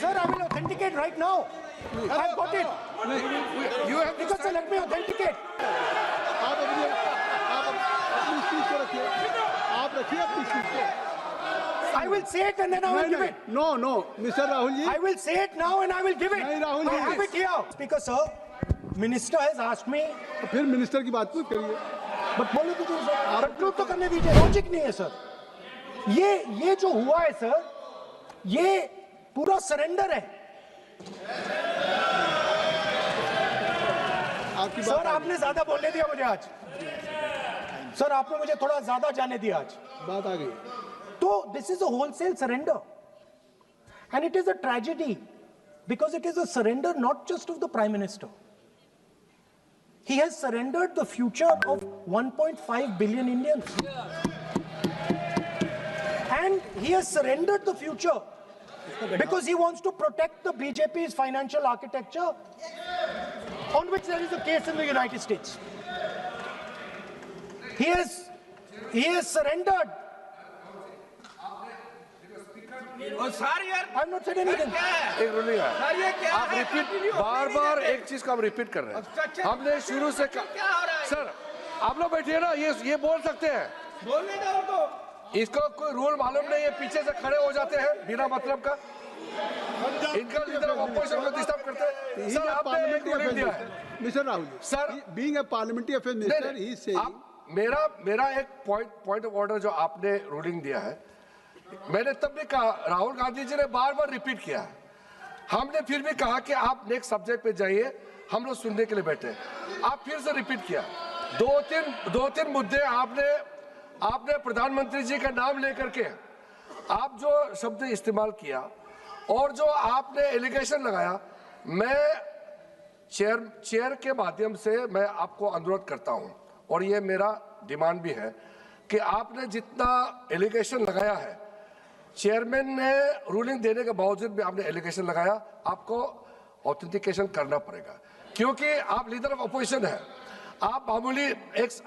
sir. I will authenticate right now. I've got it. You have to Because sir, let me authenticate. आप अपनी speech को रखिए, आप रखिए अपनी स्पीच को। I will say it and then I will give it. No no mister Rahul ji, I will say it now and I will give it. नहीं, Rahul I ji. have it here. Speaker sir, minister has asked me. तो फिर minister की बात मत करिए। But बोलो तो sir, conclude तो करने दीजिए। लॉजिक नहीं है सर। ये जो हुआ है सर, ये पूरा सरेंडर है। आपकी सर बात आपने ज्यादा बोलने दिया मुझे आज। सर आपने मुझे थोड़ा ज्यादा जाने दिया आज। बात आ गई। तो this is a wholesale surrender and it is a tragedy because it is a surrender not just of the Prime Minister. He has surrendered the future of 1.5 billion Indians. And he has surrendered the future because he wants to protect the BJP's financial architecture on which there is a case in the United States. He has surrendered. Sir यार I'm not saying anything. एक ruling है sir ये क्या आप है? Repeat बार बार एक चीज को हम रिपीट कर रहे हैं। हमने शुरू से क्या हो रहा है? सर आप लोग बैठिए ना, ये बोल सकते हैं, बोलने दो उनको। इसको कोई रूल मालूम नहीं है, पीछे से खड़े हो जाते हैं बिना मतलब का, इनका लीडर ऑपोजिशन को डिस्टर्ब करते हैं। सर आपने एक रूलिंग दिया है mister Rahul ji, sir being a parliamentary affair minister ही से मेरा एक पॉइंट ऑफ ऑर्डर जो आपने रूलिंग दिया है, मैंने तब भी कहा, राहुल गांधी जी ने बार बार रिपीट किया है, हमने फिर भी कहा कि आप नेक्स्ट सब्जेक्ट पे जाइए, हम लोग सुनने के लिए बैठे। आप फिर से रिपीट किया, दो तीन मुद्दे आपने प्रधानमंत्री जी का नाम लेकर के आप जो शब्द इस्तेमाल किया और जो आपने एलिगेशन लगाया, मैं चेयर के माध्यम से मैं आपको अनुरोध करता हूं और ये मेरा डिमांड भी है कि आपने जितना एलिगेशन लगाया है, चेयरमैन ने रूलिंग देने के बावजूद भी आपने एलिगेशन लगाया, आपको ऑथेंटिकेशन करना पड़ेगा, क्योंकि आप लीडर ऑफ अपोजिशन है, आप मामूली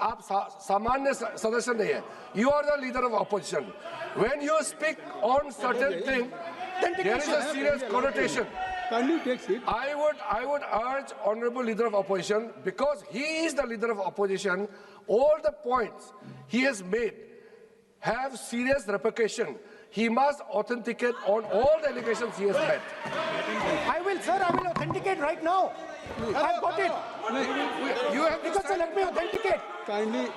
आप सामान्य सदस्य नहीं है, you are the leader of opposition. When you speak on certain thing, there is a serious connotation. kindly take seat. I would urge honorable leader of opposition, because he is the leader of opposition, all the points he has made have serious repercussion. He must authenticate on all the allegations he has made. I will, sir. I will authenticate right now. I've got it. You have to Because sir, let me authenticate. Kindly.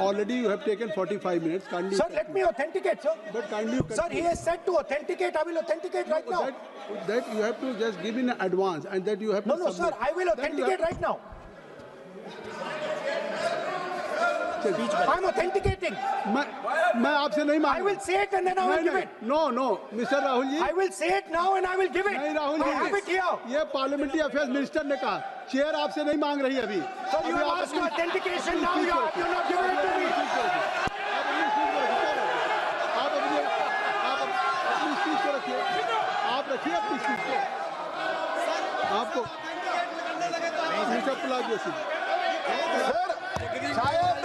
Already you have taken 45 minutes. Kindly. Sir, let me authenticate, sir. But kindly. Sir, he has said to authenticate. I will authenticate right now. That you have to just give in advance, and that you have to. No, sir. I will authenticate right now. I'm authenticating. मैं आपसे नहीं मांग। I will say it and then I will give it. No, mister Rahul ji. I will say it now and I will give it. नहीं Rahul ji. I have it here. ये parliamentary affairs minister ने कहा, chair आपसे नहीं मांग रही अभी। Sir, you have asked for authentication now. You're not giving it to me. आप अपनी स्पीच को रखिए, आप रखिए अपनी स्पीच को। आपको मिस्टर प्लाजोसी। शायद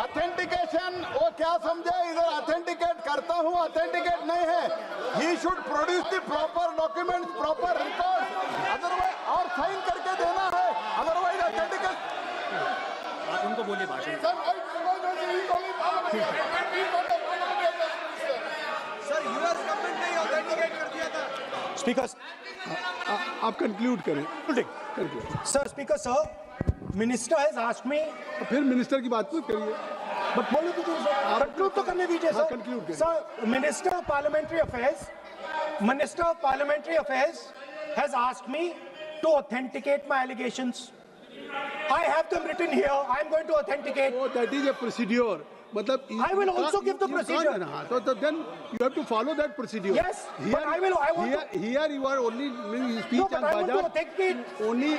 ऑथेंटिकेशन वो क्या समझे, इधर ऑथेंटिकेट करता हूँ, ऑथेंटिकेट नहीं है। He should produce the proper document, proper record, otherwise और साइन करके देना है, अदरवाइज ऑथेंटिकेट। आप उनको बोलिए भाषण। सर यूएस गवर्नमेंट ने ऑथेंटिकेट कर दिया था। Speaker. आप कंक्लूड करें। Sir, Speaker, sir. Minister has asked me. फिर मिनिस्टर की बात मत करिए। बट बोलो तो सर, कंक्लूड तो करने दीजिए सर। conclude करिए। Sir, Minister of Parliamentary Affairs has asked me to authenticate my allegations. I have them written here. I am going to authenticate. Oh, that is a procedure. मतलब I will also give the procedure. So then you have to follow that procedure. Yes, but I want to. Here you are only speech No, and but I want to Bajaj. authenticate. Only